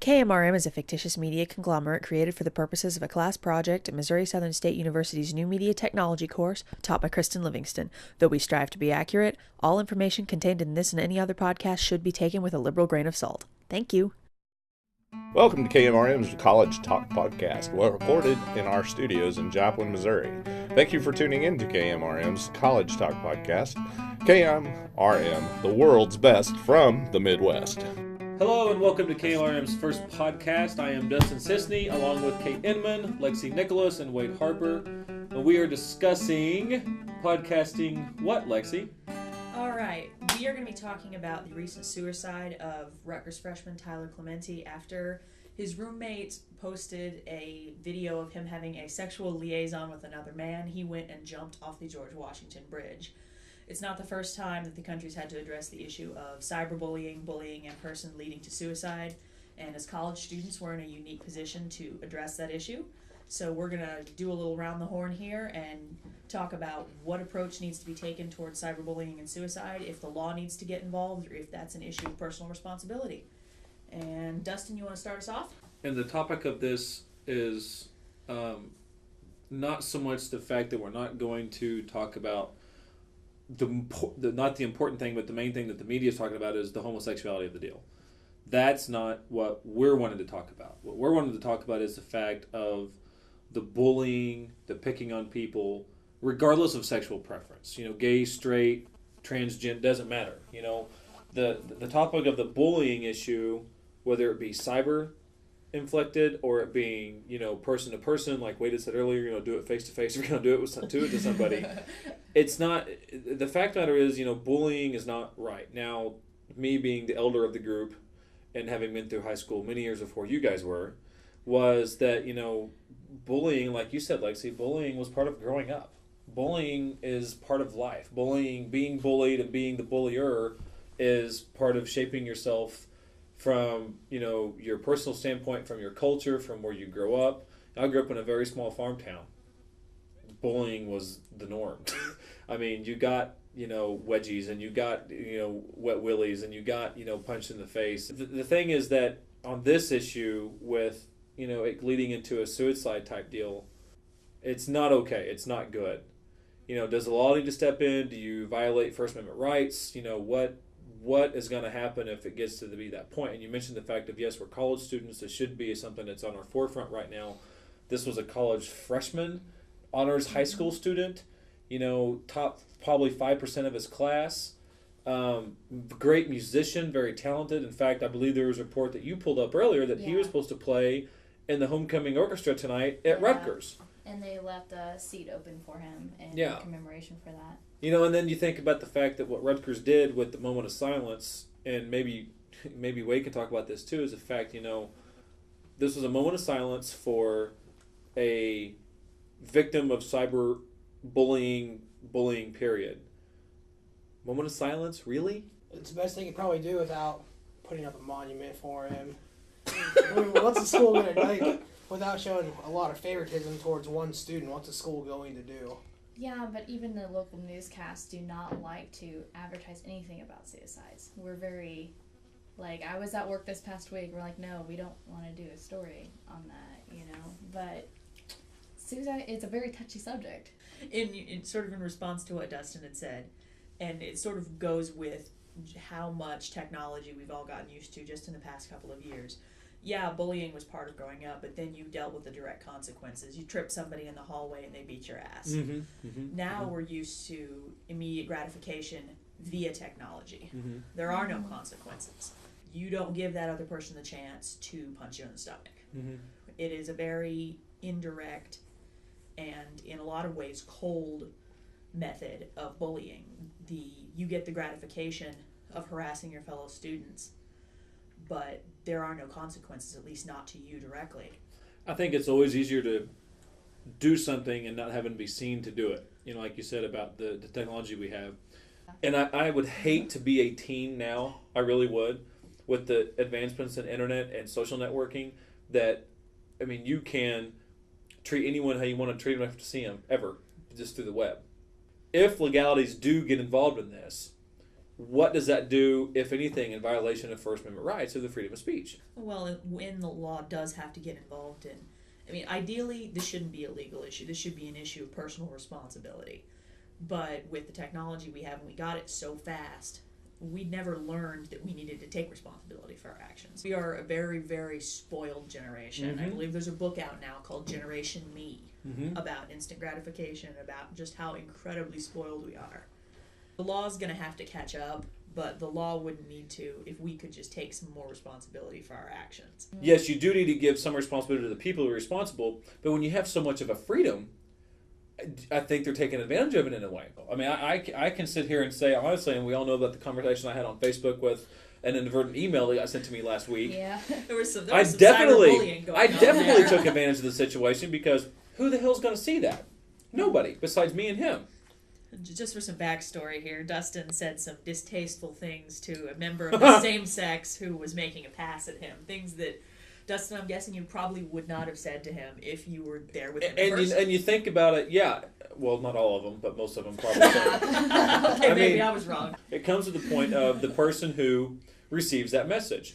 KMRM is a fictitious media conglomerate created for the purposes of a class project at Missouri Southern State University's new media technology course taught by Kristen Livingston. Though we strive to be accurate, all information contained in this and any other podcast should be taken with a liberal grain of salt. Thank you. Welcome to KMRM's College Talk Podcast. We're recorded in our studios in Joplin, Missouri. Thank you for tuning in to KMRM's College Talk Podcast. KMRM, the world's best from the Midwest. Hello and welcome to KMRM's first podcast. I am Dustin Sisney along with Kate Inman, Lexi Nicholas, and Wade Harper. And we are discussing podcasting what, Lexi? All right, we are going to be talking about the recent suicide of Rutgers freshman Tyler Clementi after his roommate posted a video of him having a sexual liaison with another man. He went and jumped off the George Washington Bridge. It's not the first time that the country's had to address the issue of cyberbullying, bullying in person leading to suicide. And as college students, we're in a unique position to address that issue. So we're going to do a little round the horn here and talk about what approach needs to be taken towards cyberbullying and suicide, if the law needs to get involved, or if that's an issue of personal responsibility. And Dustin, you want to start us off? And the topic of this is not so much the fact that we're not going to talk about not the important thing, but the main thing that the media is talking about is the homosexuality of the deal. That's not what we're wanting to talk about. What we're wanting to talk about is the fact of the bullying, the picking on people, regardless of sexual preference. You know, gay, straight, transgender, doesn't matter. You know, the topic of the bullying issue, whether it be cyber inflicted or it being, you know, person to person, like Wade had said earlier, you know, do it face to face, we're going to do it to somebody. It's not, the fact of the matter is, you know, bullying is not right. Now, me being the elder of the group and having been through high school many years before you guys were, was that, you know, bullying, like you said, Lexi, bullying was part of growing up. Bullying is part of life. Bullying, being bullied and being the bullier is part of shaping yourself from, you know, your personal standpoint, from your culture, from where you grow up. I grew up in a very small farm town. Bullying was the norm. I mean, you got, you know, wedgies and you got, you know, wet willies and you got, you know, punched in the face. The thing is that on this issue with, you know, it leading into a suicide type deal, it's not okay. It's not good. You know, does the law need to step in? Do you violate First Amendment rights? You know, what is going to happen if it gets to be that point? And you mentioned the fact of, yes, we're college students. This should be something that's on our forefront right now. This was a college freshman, honors high school student, you know, top probably 5% of his class. Great musician, very talented. In fact, I believe there was a report that you pulled up earlier that he was supposed to play in the homecoming orchestra tonight at Rutgers. And they left a seat open for him in commemoration for that. You know, and then you think about the fact that what Rutgers did with the moment of silence, and maybe Wade can talk about this too, is the fact, you know, this was a moment of silence for a victim of cyber bullying period. Moment of silence, really? It's the best thing you could probably do without putting up a monument for him. I mean, what's the school going to, like, without showing a lot of favoritism towards one student, what's the school going to do? Yeah, but even the local newscasts do not like to advertise anything about suicides. We're very, like, I was at work this past week, we're like, no, we don't want to do a story on that, you know, but suicide, it's a very touchy subject. In sort of in response to what Dustin had said, and it sort of goes with how much technology we've all gotten used to just in the past couple of years. Yeah, bullying was part of growing up, but then you dealt with the direct consequences. You trip somebody in the hallway and they beat your ass. Now we're used to immediate gratification via technology. There are no consequences. You don't give that other person the chance to punch you in the stomach. It is a very indirect and, in a lot of ways, cold method of bullying. You get the gratification of harassing your fellow students, but there are no consequences, at least not to you directly. I think it's always easier to do something and not having to be seen to do it. You know, like you said about the technology we have. And I would hate to be a teen now, I really would, with the advancements in internet and social networking that, I mean, you can treat anyone how you want to treat them, you don't have to see them, ever, just through the web. If legalities do get involved in this, what does that do, if anything, in violation of First Amendment rights or the freedom of speech? Well, when the law does have to get involved in, I mean, ideally, this shouldn't be a legal issue. This should be an issue of personal responsibility. But with the technology we have, and we got it so fast, we never learned that we needed to take responsibility for our actions. We are a very, very spoiled generation. I believe there's a book out now called Generation Me about instant gratification, about just how incredibly spoiled we are. The law is going to have to catch up, but the law wouldn't need to if we could just take some more responsibility for our actions. Yes, you do need to give some responsibility to the people who are responsible, but when you have so much of a freedom, I think they're taking advantage of it in a way. I mean, I can sit here and say, honestly, and we all know about the conversation I had on Facebook with an inadvertent email that got sent to me last week. Yeah. There was some I cyberbullying going on definitely there. took advantage of the situation, because who the hell's going to see that? Nobody, besides me and him. Just for some backstory here, Dustin said some distasteful things to a member of the same sex who was making a pass at him. Things that, Dustin, I'm guessing you probably would not have said to him if you were there with him in person. And you think about it, yeah. Well, not all of them, but most of them probably did. Okay, maybe I was wrong. It comes to the point of the person who receives that message.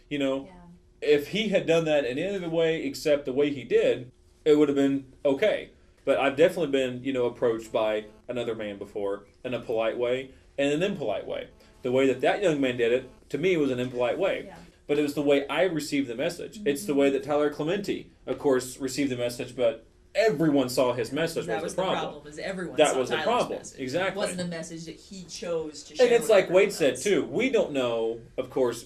You know, Yeah. if he had done that in any other way except the way he did, it would have been okay. But I've definitely been, approached by another man before in a polite way and an impolite way. The way that young man did it, to me, was an impolite way. Yeah. But it was the way I received the message. It's the way that Tyler Clementi, of course, received the message, but everyone saw his message. That was the problem. problem, is everyone That saw was the Tyler's problem. message. Exactly. It wasn't a message that he chose to share. And it's with like everyone Wade said, else. too. We don't know, of course.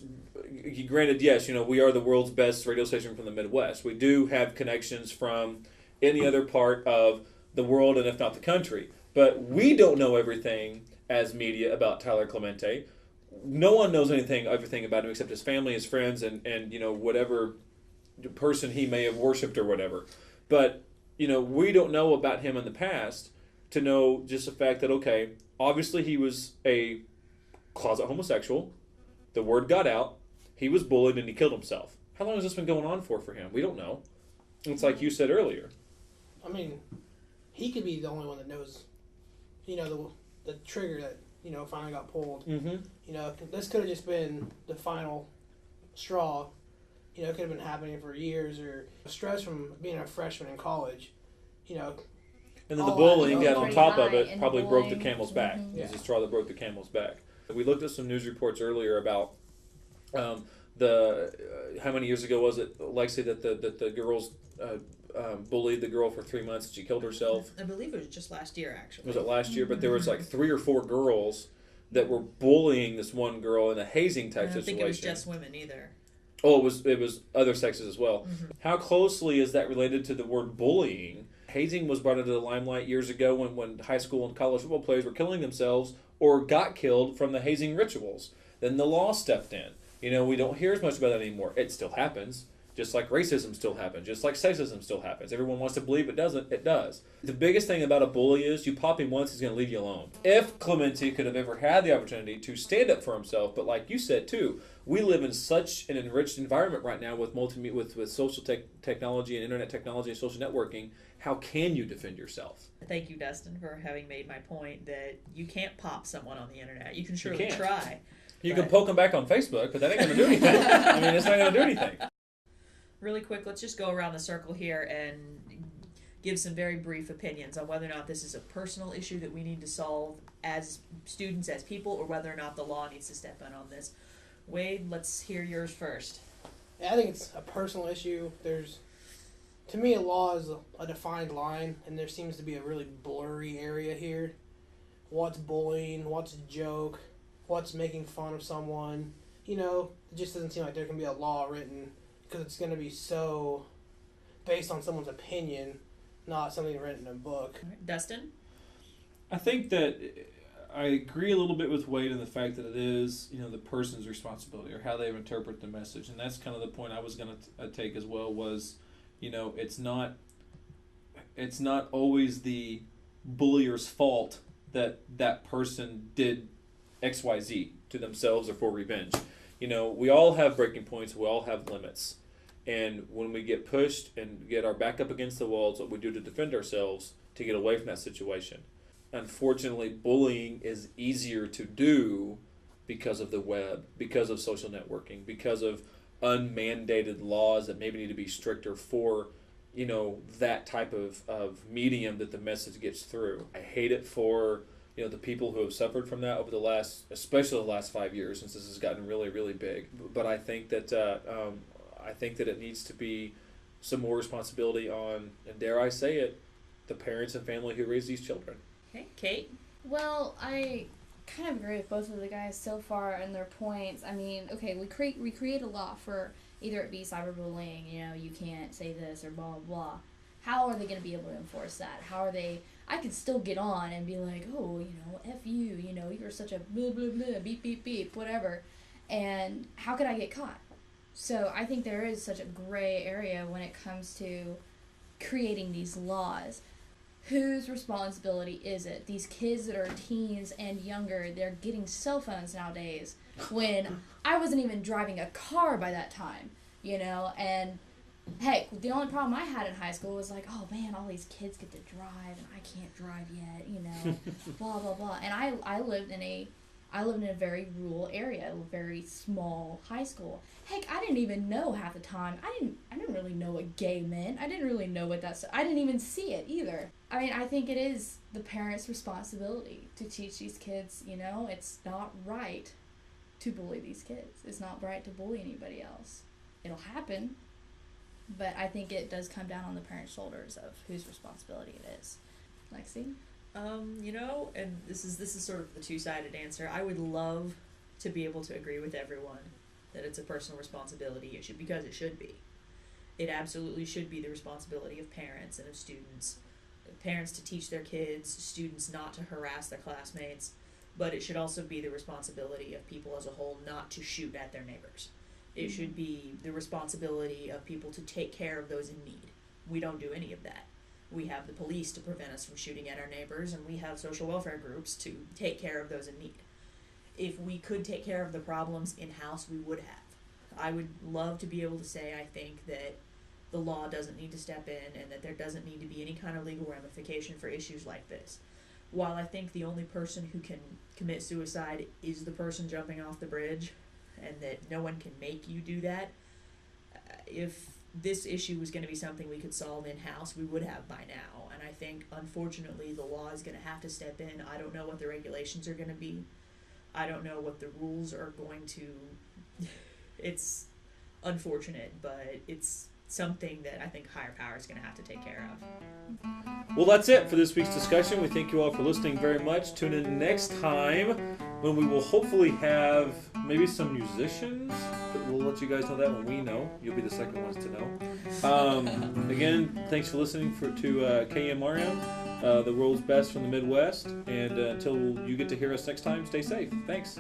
Granted, yes, we are the world's best radio station from the Midwest. We do have connections from any other part of the world, and if not the country. But we don't know everything as media about Tyler Clementi. No one knows everything about him except his family, his friends, and whatever person he may have worshipped or whatever. But, we don't know about him in the past to know just the fact that, okay, obviously he was a closet homosexual. The word got out. He was bullied and he killed himself. How long has this been going on for him? We don't know. It's like you said earlier. I mean, he could be the only one that knows, the trigger that, finally got pulled. Mm-hmm. This could have just been the final straw. It could have been happening for years, or stress from being a freshman in college. And then the all bullying that- on top of it and probably broke the bullying. camel's back. Mhm. It was the straw that broke the camel's back. We looked at some news reports earlier about how many years ago was it, Lexi, that the girls bullied the girl for 3 months and she killed herself? I believe it was just last year, actually. Was it last year? But there was like 3 or 4 girls that were bullying this one girl in a hazing type I don't situation. think it was just women either. Oh, it was other sexes as well. Mm-hmm. How closely is that related to the word bullying? Hazing was brought into the limelight years ago when high school and college football players were killing themselves or got killed from the hazing rituals. Then the law stepped in. We don't hear as much about that anymore. It still happens. Just like racism still happens. Just like sexism still happens. Everyone wants to believe it doesn't. It does. The biggest thing about a bully is you pop him once, he's going to leave you alone. If Clementi could have ever had the opportunity to stand up for himself, but like you said too, we live in such an enriched environment right now with with social technology and internet technology and social networking. How can you defend yourself? Thank you, Dustin, for having made my point that you can't pop someone on the internet. You can surely can't. try. You But- can poke them back on Facebook, but that ain't going to do anything. I mean, it's not going to do anything. Really quick, let's just go around the circle here and give some very brief opinions on whether or not this is a personal issue that we need to solve as students, as people, or whether or not the law needs to step in on this. Wade, let's hear yours first. I think it's a personal issue. To me, a law is a defined line, and there seems to be a really blurry area here. What's bullying? What's a joke? What's making fun of someone? It just doesn't seem like there can be a law written, because it's going to be so based on someone's opinion, not something written in a book. All right, Dustin? I think that I agree a little bit with Wade in the fact that it is, the person's responsibility or how they interpret the message. And that's kind of the point I was going to take as well was, it's not always the bullier's fault that person did XYZ to themselves or for revenge. We all have breaking points. We all have limits. And when we get pushed and get our back up against the walls, what we do to defend ourselves to get away from that situation. Unfortunately, bullying is easier to do because of the web, because of social networking, because of unmandated laws that maybe need to be stricter for, that type of medium that the message gets through. I hate it for, the people who have suffered from that over especially the last 5 years, since this has gotten really, really big. But I think that it needs to be some more responsibility on, and dare I say it, the parents and family who raise these children. Okay, Kate? Well, I kind of agree with both of the guys so far and their points. I mean, okay, we create a law for either it be cyberbullying, you can't say this or blah, blah, blah. How are they going to be able to enforce that? How are they... I could still get on and be like, oh, F you, you're such a blah, blah, blah, beep, beep, beep, whatever. And how could I get caught? So I think there is such a gray area when it comes to creating these laws. Whose responsibility is it? These kids that are teens and younger, they're getting cell phones nowadays when I wasn't even driving a car by that time, and heck, the only problem I had in high school was like, oh man, all these kids get to drive and I can't drive yet, blah, blah, blah. And I lived in a very rural area, a very small high school. Heck, I didn't even know half the time. I didn't really know what gay meant. I didn't really know what that's. I didn't even see it either. I mean, I think it is the parents' responsibility to teach these kids, it's not right to bully these kids. It's not right to bully anybody else. It'll happen, but I think it does come down on the parents' shoulders of whose responsibility it is. Lexi? And this is sort of the two-sided answer. I would love to be able to agree with everyone that it's a personal responsibility issue, because it should be. It absolutely should be the responsibility of parents and of students. Parents to teach their kids, students not to harass their classmates, but it should also be the responsibility of people as a whole not to shoot at their neighbors. It should be the responsibility of people to take care of those in need. We don't do any of that. We have the police to prevent us from shooting at our neighbors, and we have social welfare groups to take care of those in need. If we could take care of the problems in-house, we would have. I would love to be able to say I think that the law doesn't need to step in and that there doesn't need to be any kind of legal ramification for issues like this. While I think the only person who can commit suicide is the person jumping off the bridge, and that no one can make you do that, if this issue was going to be something we could solve in-house, we would have by now. And I think, unfortunately, the law is going to have to step in. I don't know what the regulations are going to be. I don't know what the rules are going to... It's unfortunate, but it's something that I think higher power is going to have to take care of. Well, that's it for this week's discussion. We thank you all for listening very much. Tune in next time when we will hopefully have maybe some musicians. But we'll let you guys know that when we know. You'll be the second ones to know. Again, thanks for listening to KMRM, the world's best from the Midwest. And until you get to hear us next time, stay safe. Thanks.